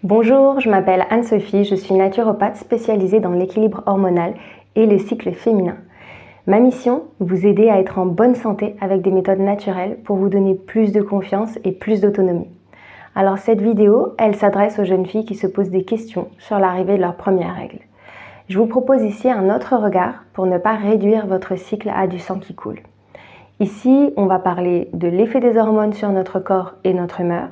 Bonjour, je m'appelle Anne-Sophie, je suis naturopathe spécialisée dans l'équilibre hormonal et le cycle féminin. Ma mission, vous aider à être en bonne santé avec des méthodes naturelles pour vous donner plus de confiance et plus d'autonomie. Alors cette vidéo, elle s'adresse aux jeunes filles qui se posent des questions sur l'arrivée de leurs premières règles. Je vous propose ici un autre regard pour ne pas réduire votre cycle à du sang qui coule. Ici, on va parler de l'effet des hormones sur notre corps et notre humeur.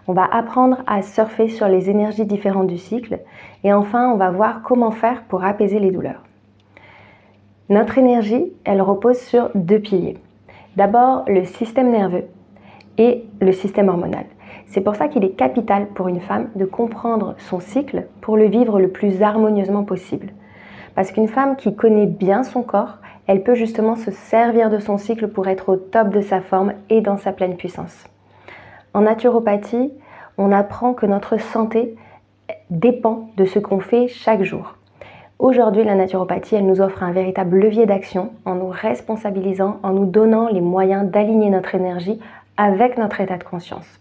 On va apprendre à surfer sur les énergies différentes du cycle et enfin on va voir comment faire pour apaiser les douleurs. Notre énergie, elle repose sur deux piliers. D'abord le système nerveux et le système hormonal. C'est pour ça qu'il est capital pour une femme de comprendre son cycle pour le vivre le plus harmonieusement possible. Parce qu'une femme qui connaît bien son corps, elle peut justement se servir de son cycle pour être au top de sa forme et dans sa pleine puissance. En naturopathie, on apprend que notre santé dépend de ce qu'on fait chaque jour. Aujourd'hui, la naturopathie, elle nous offre un véritable levier d'action en nous responsabilisant, en nous donnant les moyens d'aligner notre énergie avec notre état de conscience.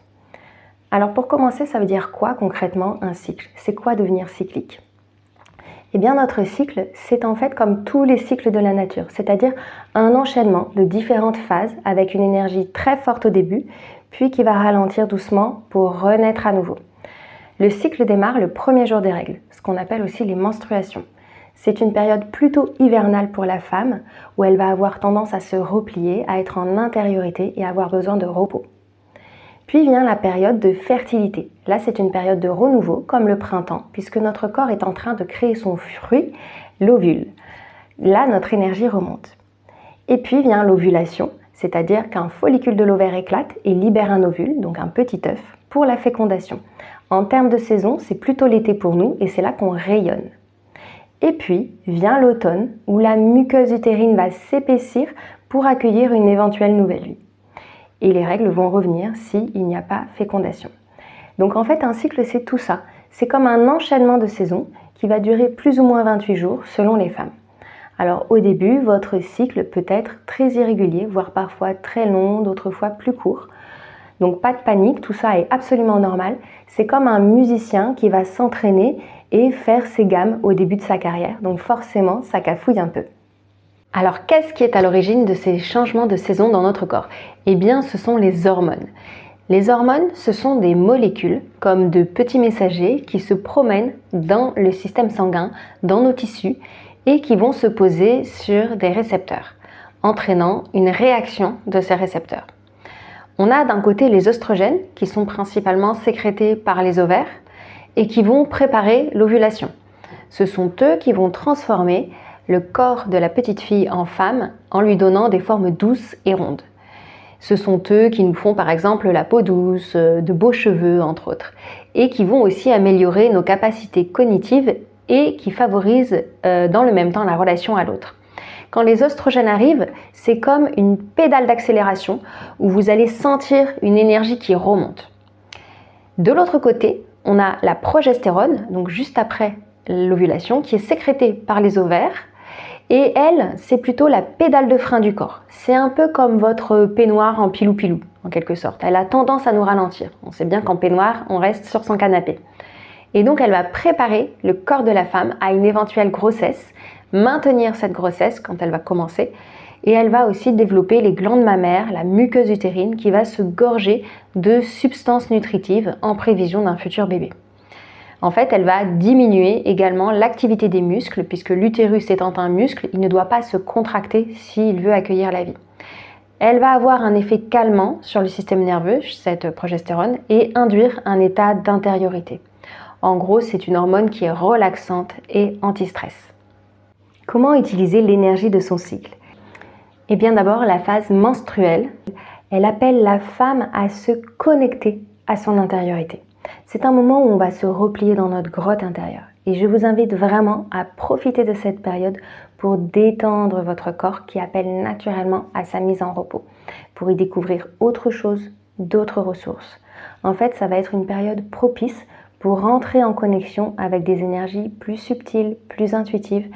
Alors pour commencer, ça veut dire quoi concrètement un cycle? C'est quoi devenir cyclique? Eh bien notre cycle, c'est en fait comme tous les cycles de la nature, c'est-à-dire un enchaînement de différentes phases avec une énergie très forte au début, puis qui va ralentir doucement pour renaître à nouveau. Le cycle démarre le premier jour des règles, ce qu'on appelle aussi les menstruations. C'est une période plutôt hivernale pour la femme, où elle va avoir tendance à se replier, à être en intériorité et avoir besoin de repos. Puis vient la période de fertilité. Là, c'est une période de renouveau, comme le printemps, puisque notre corps est en train de créer son fruit, l'ovule. Là, notre énergie remonte. Et puis vient l'ovulation, c'est-à-dire qu'un follicule de l'ovaire éclate et libère un ovule, donc un petit œuf, pour la fécondation. En termes de saison, c'est plutôt l'été pour nous et c'est là qu'on rayonne. Et puis vient l'automne, où la muqueuse utérine va s'épaissir pour accueillir une éventuelle nouvelle vie. Et les règles vont revenir s'il n'y a pas fécondation. Donc en fait, un cycle, c'est tout ça. C'est comme un enchaînement de saisons qui va durer plus ou moins 28 jours selon les femmes. Alors au début, votre cycle peut être très irrégulier, voire parfois très long, d'autres fois plus court. Donc pas de panique, tout ça est absolument normal. C'est comme un musicien qui va s'entraîner et faire ses gammes au début de sa carrière. Donc forcément, ça cafouille un peu. Alors qu'est-ce qui est à l'origine de ces changements de saison dans notre corps? Eh bien, ce sont les hormones. Les hormones, ce sont des molécules, comme de petits messagers qui se promènent dans le système sanguin, dans nos tissus, et qui vont se poser sur des récepteurs, entraînant une réaction de ces récepteurs. On a d'un côté les oestrogènes, qui sont principalement sécrétés par les ovaires, et qui vont préparer l'ovulation. Ce sont eux qui vont transformer le corps de la petite fille en femme en lui donnant des formes douces et rondes. Ce sont eux qui nous font par exemple la peau douce, de beaux cheveux entre autres, et qui vont aussi améliorer nos capacités cognitives et qui favorisent dans le même temps la relation à l'autre. Quand les oestrogènes arrivent, c'est comme une pédale d'accélération où vous allez sentir une énergie qui remonte. De l'autre côté, on a la progestérone, donc juste après l'ovulation, qui est sécrétée par les ovaires. Et elle, c'est plutôt la pédale de frein du corps. C'est un peu comme votre peignoir en pilou-pilou, en quelque sorte. Elle a tendance à nous ralentir. On sait bien qu'en peignoir, on reste sur son canapé. Et donc, elle va préparer le corps de la femme à une éventuelle grossesse, maintenir cette grossesse quand elle va commencer. Et elle va aussi développer les glandes mammaires, la muqueuse utérine, qui va se gorger de substances nutritives en prévision d'un futur bébé. En fait, elle va diminuer également l'activité des muscles, puisque l'utérus étant un muscle, il ne doit pas se contracter s'il veut accueillir la vie. Elle va avoir un effet calmant sur le système nerveux, cette progestérone, et induire un état d'intériorité. En gros, c'est une hormone qui est relaxante et anti-stress. Comment utiliser l'énergie de son cycle? Eh bien d'abord, la phase menstruelle, elle appelle la femme à se connecter à son intériorité. C'est un moment où on va se replier dans notre grotte intérieure. Et je vous invite vraiment à profiter de cette période pour détendre votre corps qui appelle naturellement à sa mise en repos, pour y découvrir autre chose, d'autres ressources. En fait, ça va être une période propice pour rentrer en connexion avec des énergies plus subtiles, plus intuitives,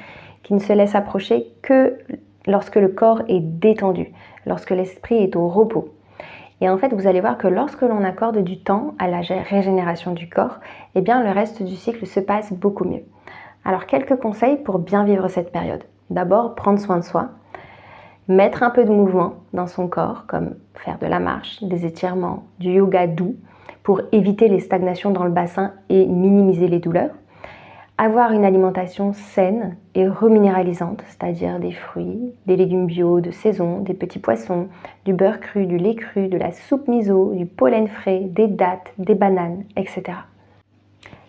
qui ne se laissent approcher que lorsque le corps est détendu, lorsque l'esprit est au repos. Et en fait, vous allez voir que lorsque l'on accorde du temps à la régénération du corps, eh bien le reste du cycle se passe beaucoup mieux. Alors quelques conseils pour bien vivre cette période. D'abord, prendre soin de soi, mettre un peu de mouvement dans son corps, comme faire de la marche, des étirements, du yoga doux, pour éviter les stagnations dans le bassin et minimiser les douleurs. Avoir une alimentation saine et reminéralisante, c'est-à-dire des fruits, des légumes bio de saison, des petits poissons, du beurre cru, du lait cru, de la soupe miso, du pollen frais, des dattes, des bananes, etc.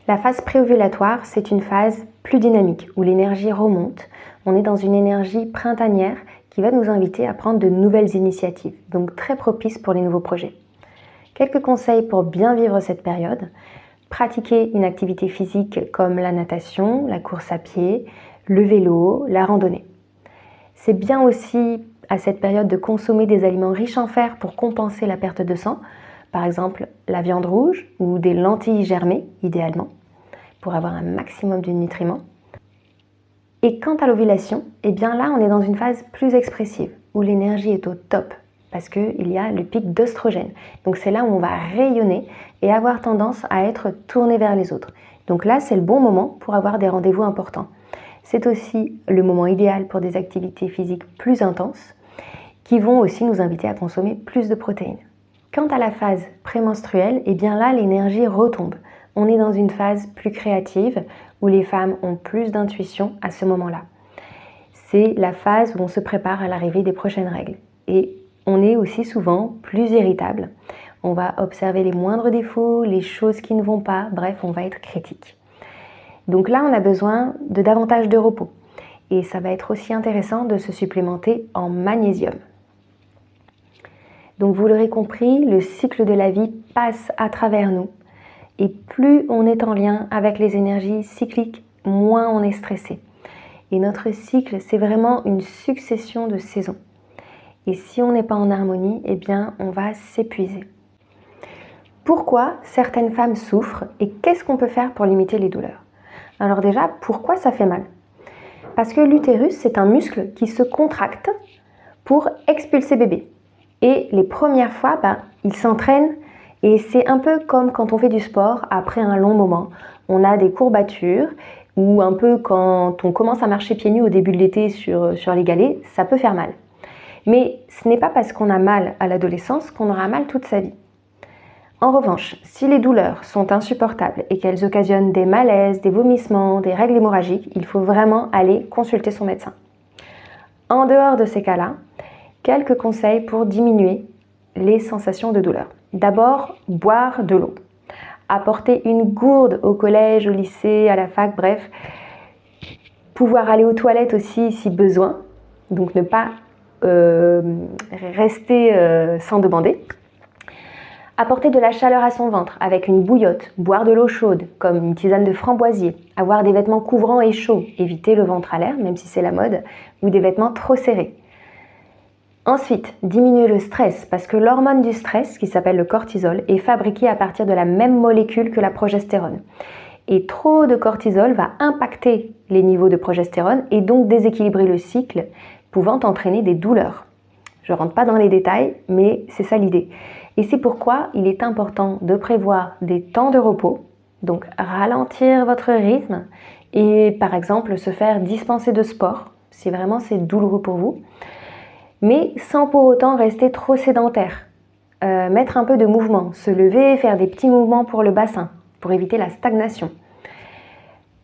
La phase préovulatoire, c'est une phase plus dynamique où l'énergie remonte. On est dans une énergie printanière qui va nous inviter à prendre de nouvelles initiatives, donc très propice pour les nouveaux projets. Quelques conseils pour bien vivre cette période. Pratiquer une activité physique comme la natation, la course à pied, le vélo, la randonnée. C'est bien aussi à cette période de consommer des aliments riches en fer pour compenser la perte de sang, par exemple la viande rouge ou des lentilles germées idéalement, pour avoir un maximum de nutriments. Et quant à l'ovulation, eh bien là on est dans une phase plus expressive, où l'énergie est au top, parce qu'il y a le pic d'œstrogène. Donc c'est là où on va rayonner et avoir tendance à être tourné vers les autres. Donc là, c'est le bon moment pour avoir des rendez-vous importants. C'est aussi le moment idéal pour des activités physiques plus intenses qui vont aussi nous inviter à consommer plus de protéines. Quant à la phase prémenstruelle, eh bien là, l'énergie retombe. On est dans une phase plus créative où les femmes ont plus d'intuition à ce moment-là. C'est la phase où on se prépare à l'arrivée des prochaines règles. Et on est aussi souvent plus irritable. On va observer les moindres défauts, les choses qui ne vont pas, bref, on va être critique. Donc là, on a besoin de davantage de repos. Et ça va être aussi intéressant de se supplémenter en magnésium. Donc vous l'aurez compris, le cycle de la vie passe à travers nous. Et plus on est en lien avec les énergies cycliques, moins on est stressé. Et notre cycle, c'est vraiment une succession de saisons. Et si on n'est pas en harmonie, eh bien, on va s'épuiser. Pourquoi certaines femmes souffrent et qu'est-ce qu'on peut faire pour limiter les douleurs? Alors déjà, pourquoi ça fait mal? Parce que l'utérus, c'est un muscle qui se contracte pour expulser bébé. Et les premières fois, il s'entraîne et c'est un peu comme quand on fait du sport après un long moment. On a des courbatures ou un peu quand on commence à marcher pieds nus au début de l'été sur les galets, ça peut faire mal. Mais ce n'est pas parce qu'on a mal à l'adolescence qu'on aura mal toute sa vie. En revanche, si les douleurs sont insupportables et qu'elles occasionnent des malaises, des vomissements, des règles hémorragiques, il faut vraiment aller consulter son médecin. En dehors de ces cas-là, quelques conseils pour diminuer les sensations de douleur. D'abord, boire de l'eau. Apporter une gourde au collège, au lycée, à la fac, bref. Pouvoir aller aux toilettes aussi si besoin, donc ne pas rester sans demander. Apporter de la chaleur à son ventre avec une bouillotte, boire de l'eau chaude comme une tisane de framboisier, avoir des vêtements couvrants et chauds, éviter le ventre à l'air même si c'est la mode, ou des vêtements trop serrés. Ensuite, diminuer le stress parce que l'hormone du stress, qui s'appelle le cortisol, est fabriquée à partir de la même molécule que la progestérone. Et trop de cortisol va impacter les niveaux de progestérone et donc déséquilibrer le cycle, pouvant entraîner des douleurs. Je ne rentre pas dans les détails, mais c'est ça l'idée. Et c'est pourquoi il est important de prévoir des temps de repos, donc ralentir votre rythme et par exemple se faire dispenser de sport, si vraiment c'est douloureux pour vous, mais sans pour autant rester trop sédentaire. Mettre un peu de mouvement, se lever, faire des petits mouvements pour le bassin, pour éviter la stagnation.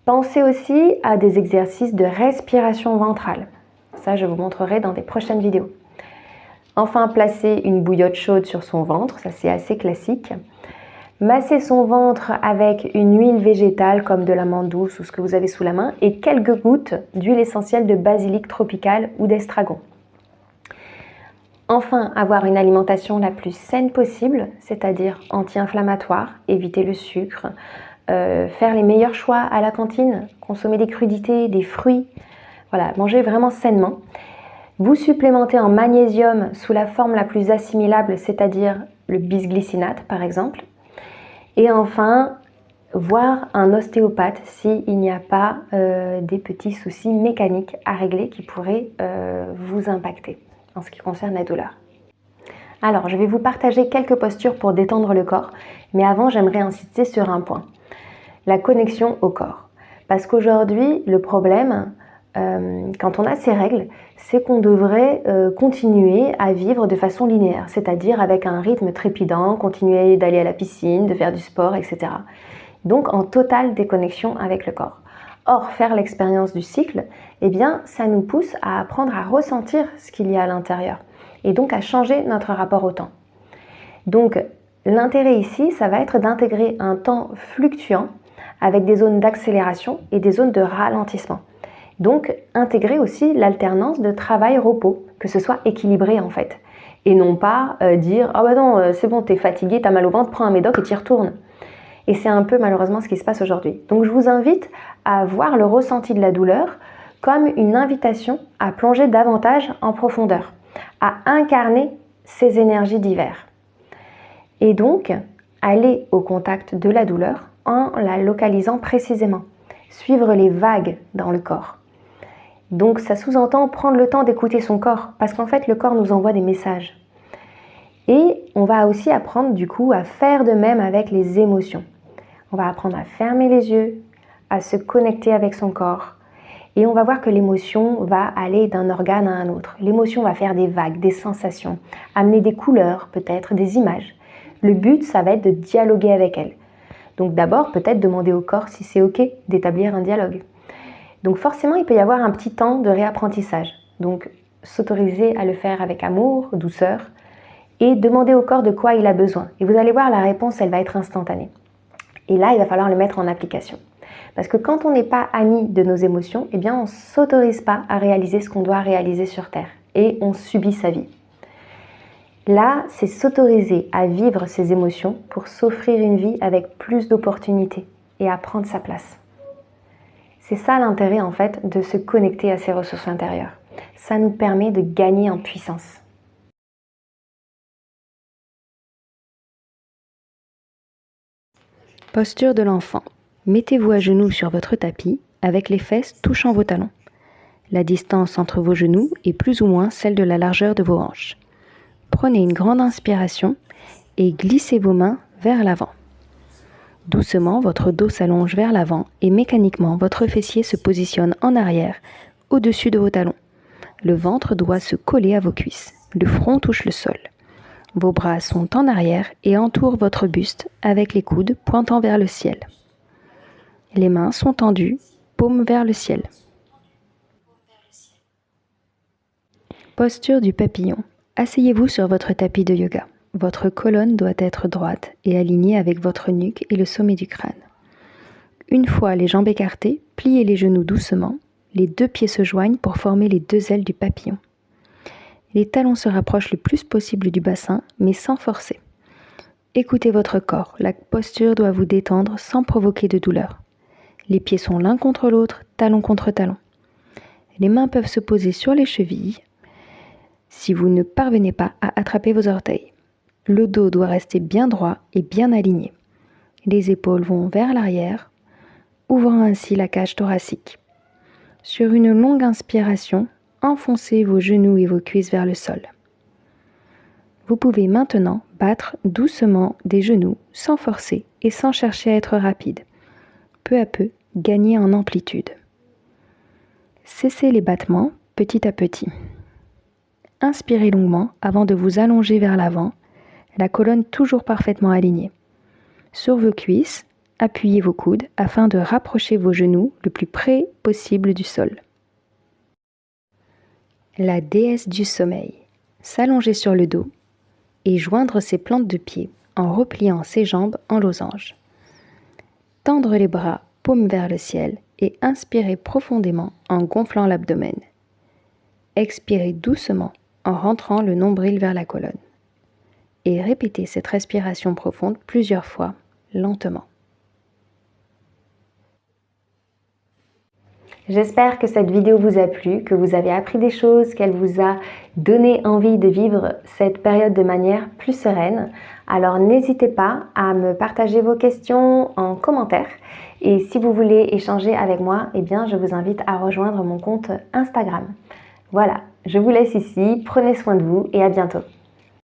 Pensez aussi à des exercices de respiration ventrale. Ça, je vous montrerai dans des prochaines vidéos. Enfin, placer une bouillotte chaude sur son ventre, ça c'est assez classique. Masser son ventre avec une huile végétale comme de l'amande douce ou ce que vous avez sous la main et quelques gouttes d'huile essentielle de basilic tropical ou d'estragon. Enfin, avoir une alimentation la plus saine possible, c'est-à-dire anti-inflammatoire, éviter le sucre, faire les meilleurs choix à la cantine, consommer des crudités, des fruits, voilà, manger vraiment sainement. Vous supplémentez en magnésium sous la forme la plus assimilable, c'est-à-dire le bisglycinate par exemple. Et enfin, voir un ostéopathe s'il n'y a pas des petits soucis mécaniques à régler qui pourraient vous impacter en ce qui concerne la douleur. Alors, je vais vous partager quelques postures pour détendre le corps, mais avant, j'aimerais insister sur un point, la connexion au corps. Parce qu'aujourd'hui, le problème, quand on a ces règles, c'est qu'on devrait continuer à vivre de façon linéaire, c'est-à-dire avec un rythme trépidant, continuer d'aller à la piscine, de faire du sport, etc. Donc en totale déconnexion avec le corps. Or, faire l'expérience du cycle, eh bien, ça nous pousse à apprendre à ressentir ce qu'il y a à l'intérieur et donc à changer notre rapport au temps. Donc, l'intérêt ici, ça va être d'intégrer un temps fluctuant avec des zones d'accélération et des zones de ralentissement. Donc, intégrer aussi l'alternance de travail-repos, que ce soit équilibré en fait. Et non pas dire « Ah bah non, c'est bon, t'es fatigué, t'as mal au ventre, prends un médoc et t'y retournes ». Et c'est un peu malheureusement ce qui se passe aujourd'hui. Donc je vous invite à voir le ressenti de la douleur comme une invitation à plonger davantage en profondeur, à incarner ces énergies diverses. Et donc, aller au contact de la douleur en la localisant précisément. Suivre les vagues dans le corps. Donc ça sous-entend prendre le temps d'écouter son corps, parce qu'en fait le corps nous envoie des messages. Et on va aussi apprendre du coup à faire de même avec les émotions. On va apprendre à fermer les yeux, à se connecter avec son corps. Et on va voir que l'émotion va aller d'un organe à un autre. L'émotion va faire des vagues, des sensations, amener des couleurs, peut-être des images. Le but, ça va être de dialoguer avec elle. Donc d'abord, peut-être demander au corps si c'est OK d'établir un dialogue. Donc forcément, il peut y avoir un petit temps de réapprentissage. Donc s'autoriser à le faire avec amour, douceur, et demander au corps de quoi il a besoin. Et vous allez voir, la réponse, elle va être instantanée. Et là, il va falloir le mettre en application. Parce que quand on n'est pas ami de nos émotions, eh bien, on ne s'autorise pas à réaliser ce qu'on doit réaliser sur Terre. Et on subit sa vie. Là, c'est s'autoriser à vivre ses émotions pour s'offrir une vie avec plus d'opportunités et à prendre sa place. C'est ça l'intérêt en fait de se connecter à ses ressources intérieures. Ça nous permet de gagner en puissance. Posture de l'enfant. Mettez-vous à genoux sur votre tapis avec les fesses touchant vos talons. La distance entre vos genoux est plus ou moins celle de la largeur de vos hanches. Prenez une grande inspiration et glissez vos mains vers l'avant. Doucement, votre dos s'allonge vers l'avant et mécaniquement, votre fessier se positionne en arrière, au-dessus de vos talons. Le ventre doit se coller à vos cuisses. Le front touche le sol. Vos bras sont en arrière et entourent votre buste avec les coudes pointant vers le ciel. Les mains sont tendues, paumes vers le ciel. Posture du papillon. Asseyez-vous sur votre tapis de yoga. Votre colonne doit être droite et alignée avec votre nuque et le sommet du crâne. Une fois les jambes écartées, pliez les genoux doucement. Les deux pieds se joignent pour former les deux ailes du papillon. Les talons se rapprochent le plus possible du bassin, mais sans forcer. Écoutez votre corps. La posture doit vous détendre sans provoquer de douleur. Les pieds sont l'un contre l'autre, talon contre talon. Les mains peuvent se poser sur les chevilles si vous ne parvenez pas à attraper vos orteils. Le dos doit rester bien droit et bien aligné. Les épaules vont vers l'arrière, ouvrant ainsi la cage thoracique. Sur une longue inspiration, enfoncez vos genoux et vos cuisses vers le sol. Vous pouvez maintenant battre doucement des genoux sans forcer et sans chercher à être rapide. Peu à peu, gagnez en amplitude. Cessez les battements petit à petit. Inspirez longuement avant de vous allonger vers l'avant, la colonne toujours parfaitement alignée. Sur vos cuisses, appuyez vos coudes afin de rapprocher vos genoux le plus près possible du sol. La déesse du sommeil. S'allonger sur le dos et joindre ses plantes de pied en repliant ses jambes en losange. Tendre les bras, paumes vers le ciel et inspirez profondément en gonflant l'abdomen. Expirez doucement en rentrant le nombril vers la colonne. Et répétez cette respiration profonde plusieurs fois, lentement. J'espère que cette vidéo vous a plu, que vous avez appris des choses, qu'elle vous a donné envie de vivre cette période de manière plus sereine. Alors n'hésitez pas à me partager vos questions en commentaire. Et si vous voulez échanger avec moi, eh bien, je vous invite à rejoindre mon compte Instagram. Voilà, je vous laisse ici, prenez soin de vous et à bientôt.